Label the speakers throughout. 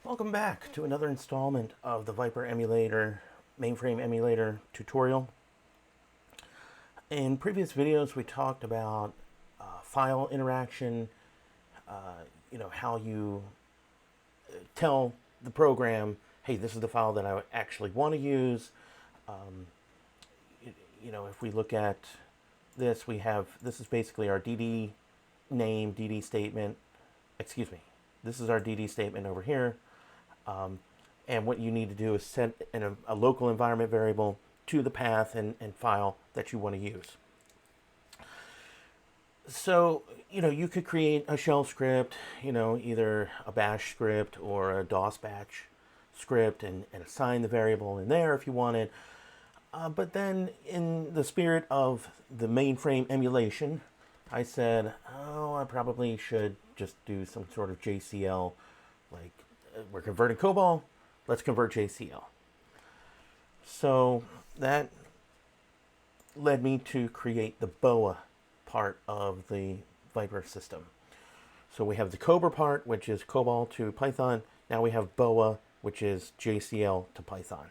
Speaker 1: Welcome back to another installment of the VIPER Emulator Mainframe Emulator tutorial. In previous videos, we talked about file interaction, how you tell the program, hey, this is the file that I actually want to use. Um, if we look at this, this is basically our DD name, DD statement, this is our DD statement over here. And what you need to do is set a local environment variable to the path and file that you want to use. So, you could create a shell script, either a bash script or a DOS batch script and assign the variable in there if you wanted. But then in the spirit of the mainframe emulation, I said, I probably should just do some sort of JCL, like we're converting COBOL, let's convert JCL. So that led me to create the BOA part of the VIPER system. So we have the COBRA part, which is COBOL to Python. Now we have BOA, which is JCL to Python.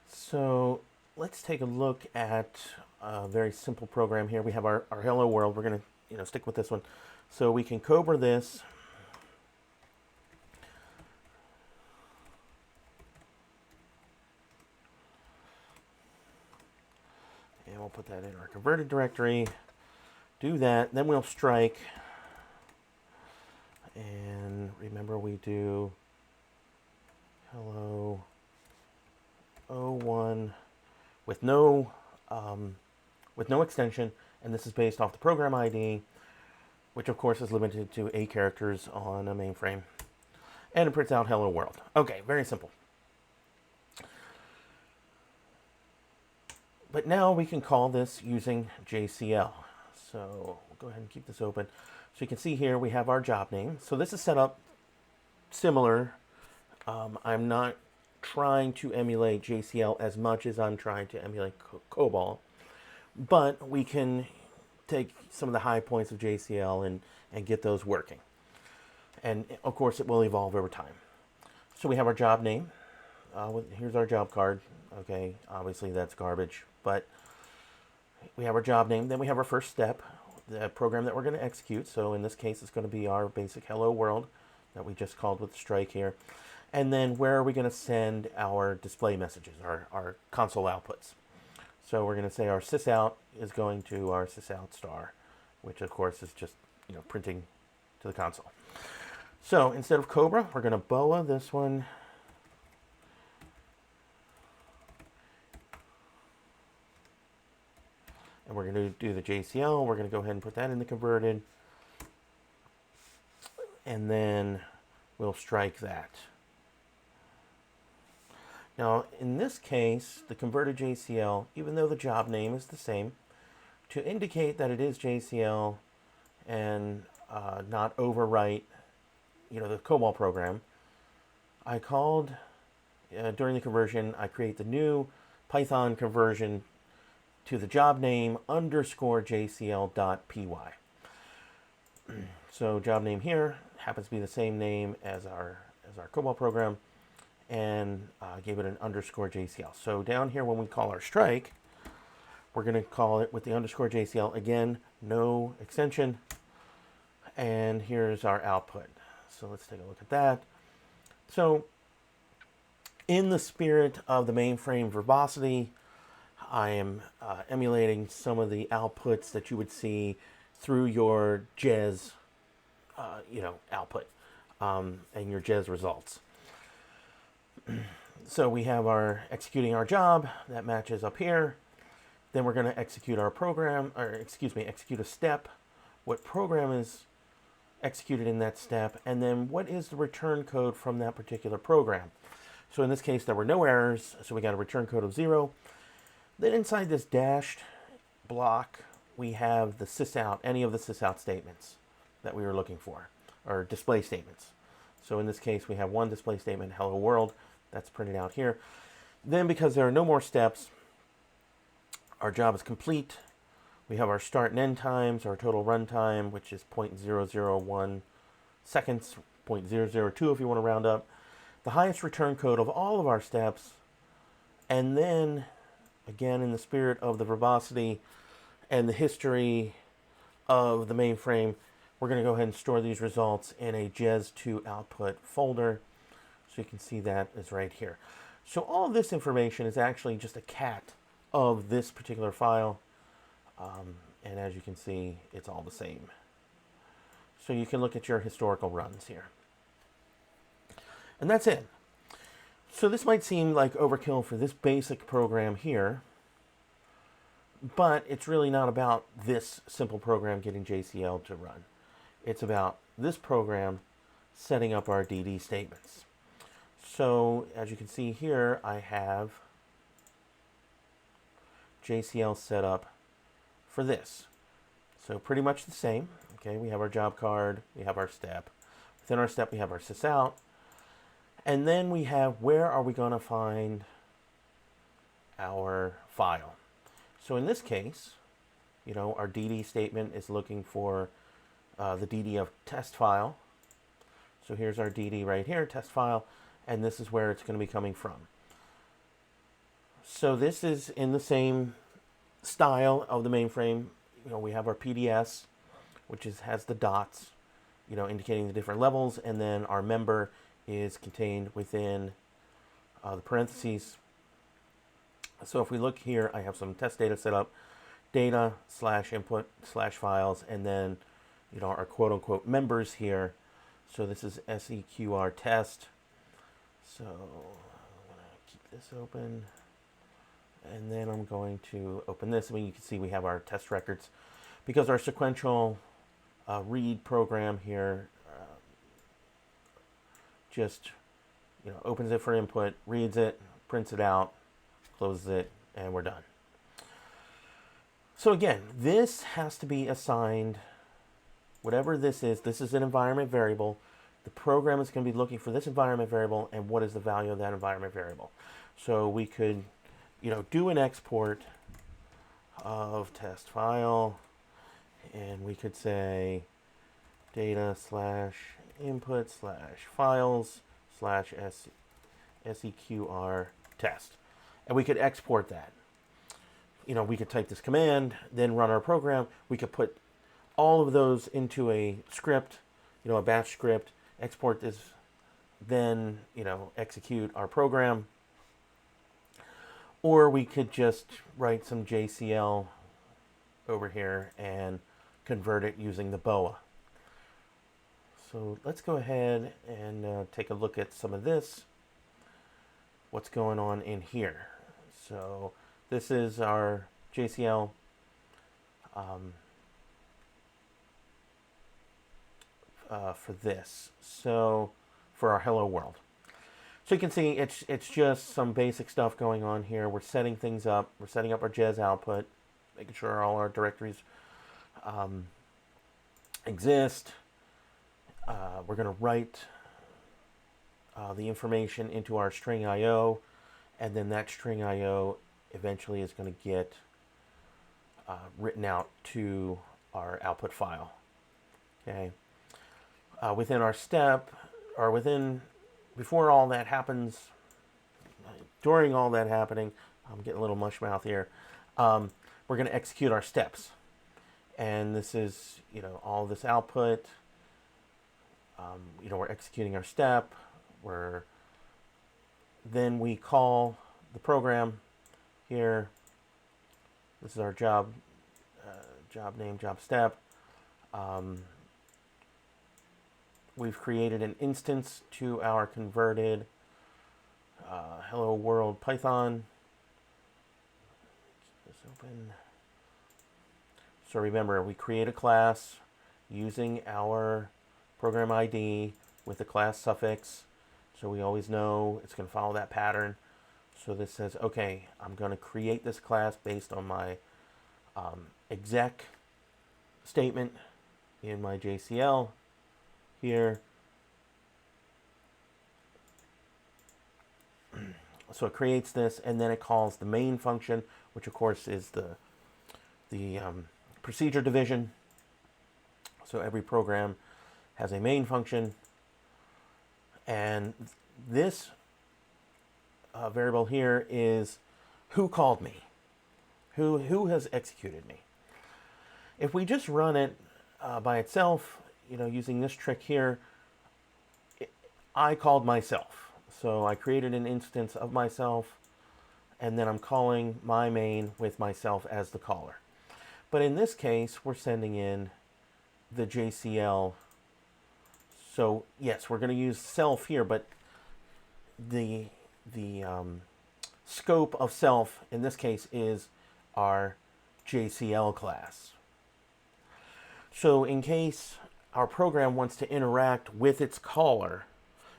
Speaker 1: So let's take a look at a very simple program here. We have our hello world. We're going to stick with this one. So we can COBRA this. And we'll put that in our converted directory. Do that. Then we'll strike. And remember we do hello 01 with no extension, and this is based off the program ID, which of course is limited to 8 characters on a mainframe, and it prints out hello world. Okay, very simple. But now we can call this using JCL. So we'll go ahead and keep this open. So you can see here we have our job name. So this is set up similar. I'm not trying to emulate JCL as much as I'm trying to emulate COBOL, but we can take some of the high points of JCL and get those working. And of course it will evolve over time. So we have our job name. Here's our job card. Okay, obviously that's garbage, but we have our job name. Then we have our first step, the program that we're going to execute. So in this case, it's going to be our basic hello world that we just called with the strike here. And then where are we going to send our display messages, our console outputs? So we're going to say our sysout is going to our sysout star, which of course is just printing to the console. So instead of COBRA, we're going to BOA this one. And we're going to do the JCL. We're going to go ahead and put that in the converted. And then we'll strike that. Now, in this case, the converted JCL, even though the job name is the same, to indicate that it is JCL and not overwrite, the COBOL program, I called, during the conversion, I create the new Python conversion to the job name underscore JCL.py. So job name here happens to be the same name as our COBOL program, and gave it an underscore JCL. So down here when we call our strike, we're going to call it with the underscore JCL. Again, no extension. And here's our output. So let's take a look at that. So in the spirit of the mainframe verbosity, I am emulating some of the outputs that you would see through your JES, output and your JES results. So we have our executing our job that matches up here. Then we're going to execute our program, execute a step. What program is executed in that step, and then what is the return code from that particular program. So in this case, there were no errors, so we got a return code of 0. Then inside this dashed block, we have the sysout, any of the sysout statements that we were looking for, or display statements. So in this case, we have one display statement, hello world, that's printed out here. Then because there are no more steps, our job is complete. We have our start and end times, our total run time, which is 0.001 seconds 0.002 if you want to round up, the highest return code of all of our steps, and then, again, in the spirit of the verbosity and the history of the mainframe, we're going to go ahead and store these results in a jez2 output folder. So you can see that is right here. So all of this information is actually just a cat of this particular file. And as you can see, it's all the same. So you can look at your historical runs here. And that's it. So this might seem like overkill for this basic program here, but it's really not about this simple program getting JCL to run. It's about this program setting up our DD statements. So as you can see here, I have JCL set up for this. So pretty much the same. Okay, we have our job card, we have our step. Within our step, we have our sysout. And then we have where are we going to find our file. So in this case, you know, our DD statement is looking for the DD of test file. So here's our DD right here, test file, and this is where it's going to be coming from. So this is in the same style of the mainframe. You know, we have our PDS, which has the dots, you know, indicating the different levels, and then our member is contained within the parentheses. So if we look here, I have some test data set up, data/input/files, and then, you know, our quote-unquote members here. So this is seqr test. So I'm going to keep this open. And then I'm going to open this. I mean, you can see we have our test records because our sequential read program here just, you know, opens it for input, reads it, prints it out, closes it, and we're done. So again, this has to be assigned, whatever this is an environment variable. The program is going to be looking for this environment variable and what is the value of that environment variable. So we could, you know, do an export of test file, and we could say data/input/files/seqr test. And we could export that. You know, we could type this command, then run our program. We could put all of those into a script, you know, a batch script, export this, then, you know, execute our program. Or we could just write some JCL over here and convert it using the BOA. So let's go ahead and take a look at some of this, what's going on in here. So this is our JCL for this. So for our hello world. So you can see it's just some basic stuff going on here. We're setting things up. We're setting up our jez output, making sure all our directories exist. We're going to write the information into our string IO, and then that string IO eventually is going to get written out to our output file. Okay. Within our step, or before all that happens, during all that happening, I'm getting a little mush mouth here, we're going to execute our steps. And this is, you know, all this output. You know, we're executing our step. Then we call the program here. This is our job name, job step. We've created an instance to our converted hello world Python. Keep this open. So remember, we create a class using our program ID with the class suffix. So we always know it's going to follow that pattern. So this says, okay, I'm going to create this class based on my exec statement in my JCL here. So it creates this, and then it calls the main function, which of course is the procedure division. So every program has a main function. And this variable here is who called me, who has executed me. If we just run it by itself, using this trick here, I called myself. So I created an instance of myself, and then I'm calling my main with myself as the caller. But in this case, we're sending in the JCL. So yes, we're going to use self here, but the scope of self in this case is our JCL class. So in case our program wants to interact with its caller,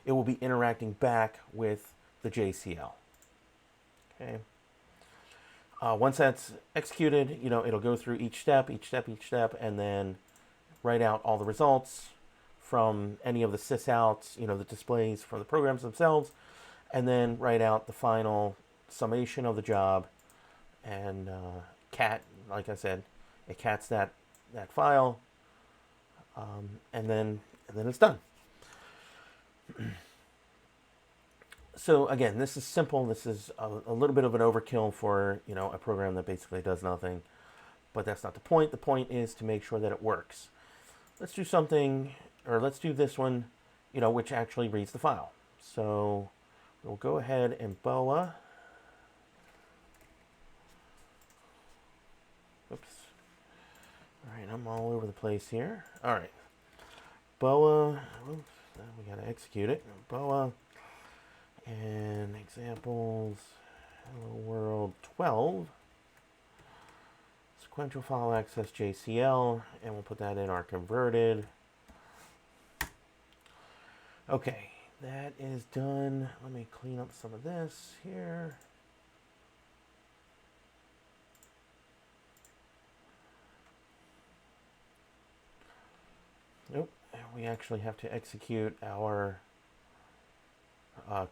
Speaker 1: it will be interacting back with the JCL. Okay. Once that's executed, it'll go through each step, and then write out all the results from any of the sysouts, the displays from the programs themselves, and then write out the final summation of the job. And like I said, it cats that file, and then it's done. So again, this is simple. This is a little bit of an overkill for a program that basically does nothing, but that's not the point. The point is to make sure that it works. Let's do something, or let's do this one, which actually reads the file. So we'll go ahead and BOA. Oops. All right, I'm all over the place here. All right, BOA. Oops, we got to execute it. BOA. And examples, hello world 12, sequential file access JCL, and we'll put that in our converted. Okay, that is done. Let me clean up some of this here. Nope, we actually have to execute our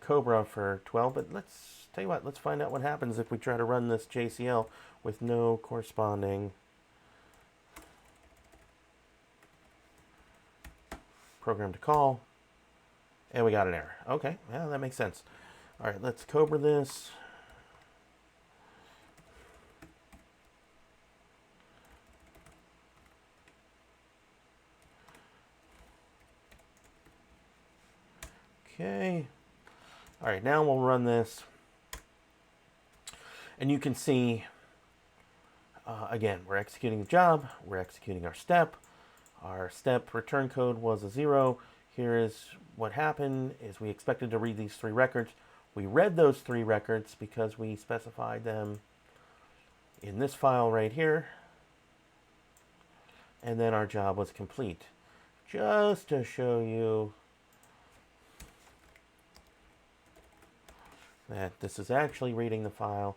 Speaker 1: Cobra for 12, but let's tell you what, let's find out what happens if we try to run this JCL with no corresponding program to call, and we got an error. Okay, yeah, that makes sense. All right, let's Cobra this. Okay. All right, now we'll run this, and you can see, again, we're executing the job, we're executing our step return code was a 0. Here is what happened, is we expected to read these 3 records. We read those 3 records because we specified them in this file right here, and then our job was complete. Just to show you that this is actually reading the file,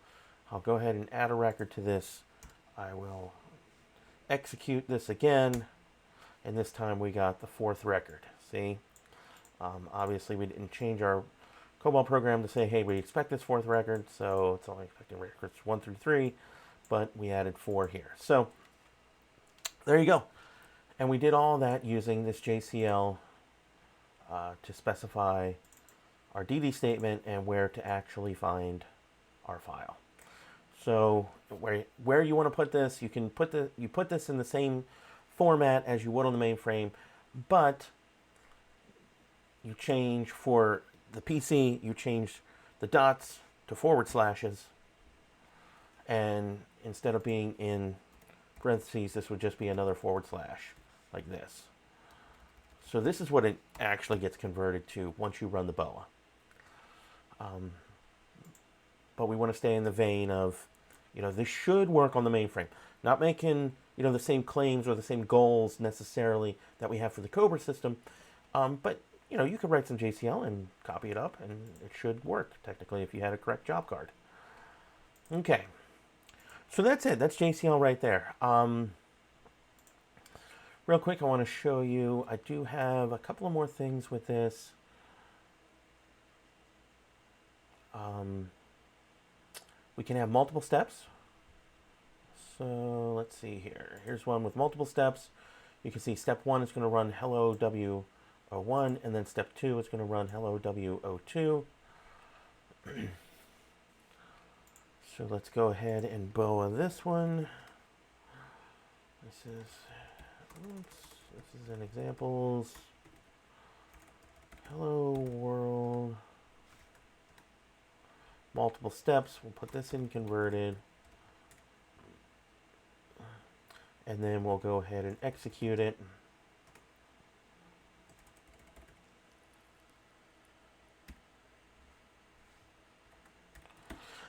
Speaker 1: I'll go ahead and add a record to this. I will execute this again, and this time we got the 4th record. See? Obviously we didn't change our COBOL program to say, hey, we expect this 4th record, so it's only expecting records 1 through 3, but we added 4 here. So there you go. And we did all that using this JCL to specify our DD statement and where to actually find our file. So where you want to put this, you can put this in the same format as you would on the mainframe, but you change for the PC, you change the dots to /, and instead of being in parentheses, this would just be another / like this. So this is what it actually gets converted to once you run the BOA. But we want to stay in the vein of, this should work on the mainframe. Not making, the same claims or the same goals necessarily that we have for the Cobra system. But, you could write some JCL and copy it up, and it should work, technically, if you had a correct job card. Okay. So that's it. That's JCL right there. Real quick, I want to show you, I do have a couple of more things with this. We can have multiple steps. So let's see here. Here's one with multiple steps. You can see step 1 is going to run hello W W01, and then step 2 is going to run hello W02. So let's go ahead and BOA this one. This is an examples. Hello world. Multiple steps. We'll put this in converted. And then we'll go ahead and execute it.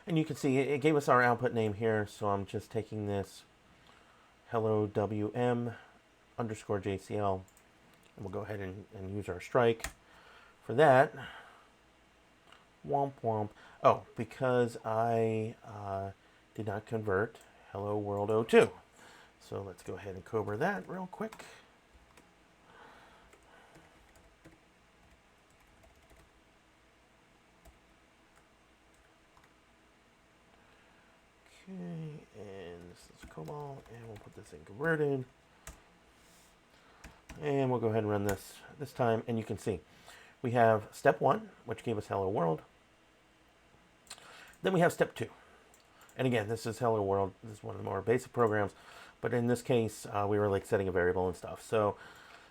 Speaker 1: And you can see it gave us our output name here, so I'm just taking this hello WM underscore JCL, and we'll go ahead and use our strike for that. Womp womp. Oh, because I did not convert hello world 02. So let's go ahead and Cobra that real quick. Okay, and this is COBOL, and we'll put this in converted. And we'll go ahead and run this time, and you can see we have step 1, which gave us hello world. Then we have step 2. And again, this is hello world. This is one of the more basic programs, but in this case, we were like setting a variable and stuff. So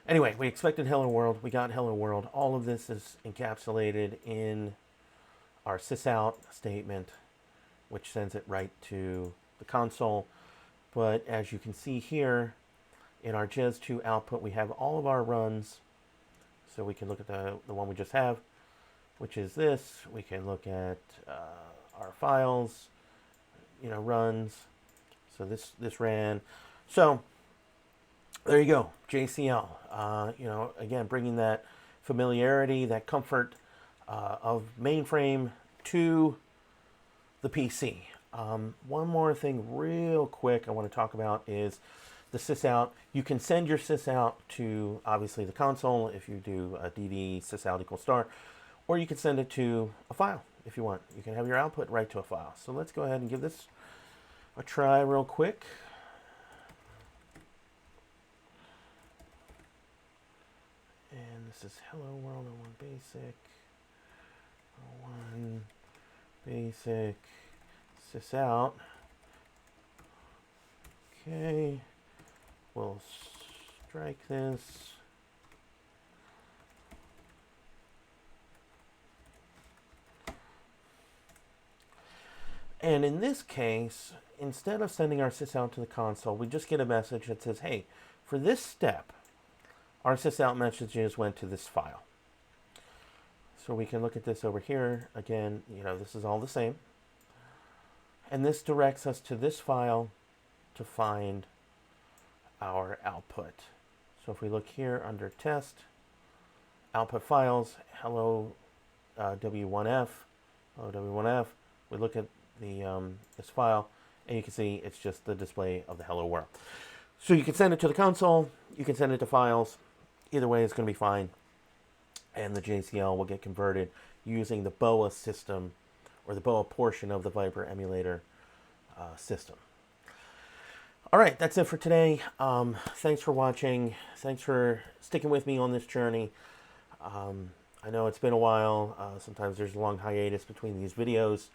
Speaker 1: anyway, we expected hello world. We got hello world. All of this is encapsulated in our sysout statement, which sends it right to the console. But as you can see here, in our JES2 output, we have all of our runs. So we can look at the one we just have, which is this. We can look at our files, runs. So this ran. So there you go, JCL. Again, bringing that familiarity, that comfort of mainframe to the PC. One more thing real quick I want to talk about is the sysout. You can send your sysout to, obviously, the console if you do a dd sysout equals star, or you can send it to a file if you want. You can have your output right to a file. So let's go ahead and give this a try real quick. And this is hello world 01 basic, 01 basic sysout. Okay, we'll strike this. And in this case, instead of sending our sysout to the console, we just get a message that says, hey, for this step, our sysout messages went to this file. So we can look at this over here. Again, this is all the same. And this directs us to this file to find our output. So if we look here under test, output files, hello W1F, hello W1F, we look at this file, and you can see it's just the display of the hello world. So you can send it to the console, you can send it to files. Either way, it's going to be fine. And the JCL will get converted using the BOA system, or the BOA portion of the VIPER emulator system. All right, that's it for today. Thanks for watching. Thanks for sticking with me on this journey. I know it's been a while. Sometimes there's a long hiatus between these videos.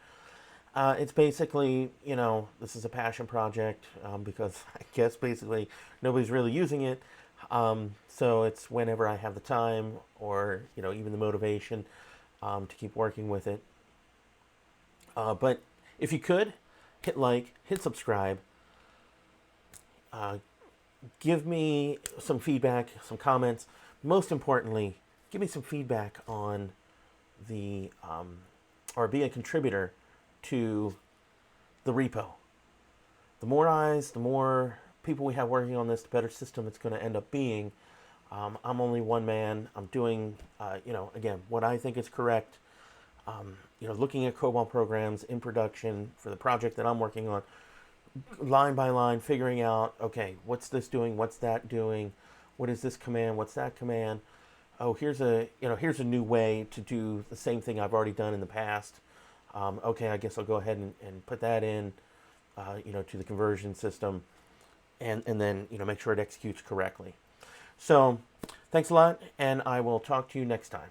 Speaker 1: It's basically, this is a passion project because I guess basically nobody's really using it. So it's whenever I have the time or, even the motivation to keep working with it. But if you could, hit like, hit subscribe. Give me some feedback, some comments. Most importantly, give me some feedback on the, or be a contributor to the repo. The more eyes, the more people we have working on this, the better system it's going to end up being. I'm only one man. I'm doing, again, what I think is correct. Looking at COBOL programs in production for the project that I'm working on, line by line, figuring out, okay, what's this doing? What's that doing? What is this command? What's that command? Oh, here's a new way to do the same thing I've already done in the past. Okay, I guess I'll go ahead and put that in, to the conversion system, and then, make sure it executes correctly. So Thanks a lot, and I will talk to you next time.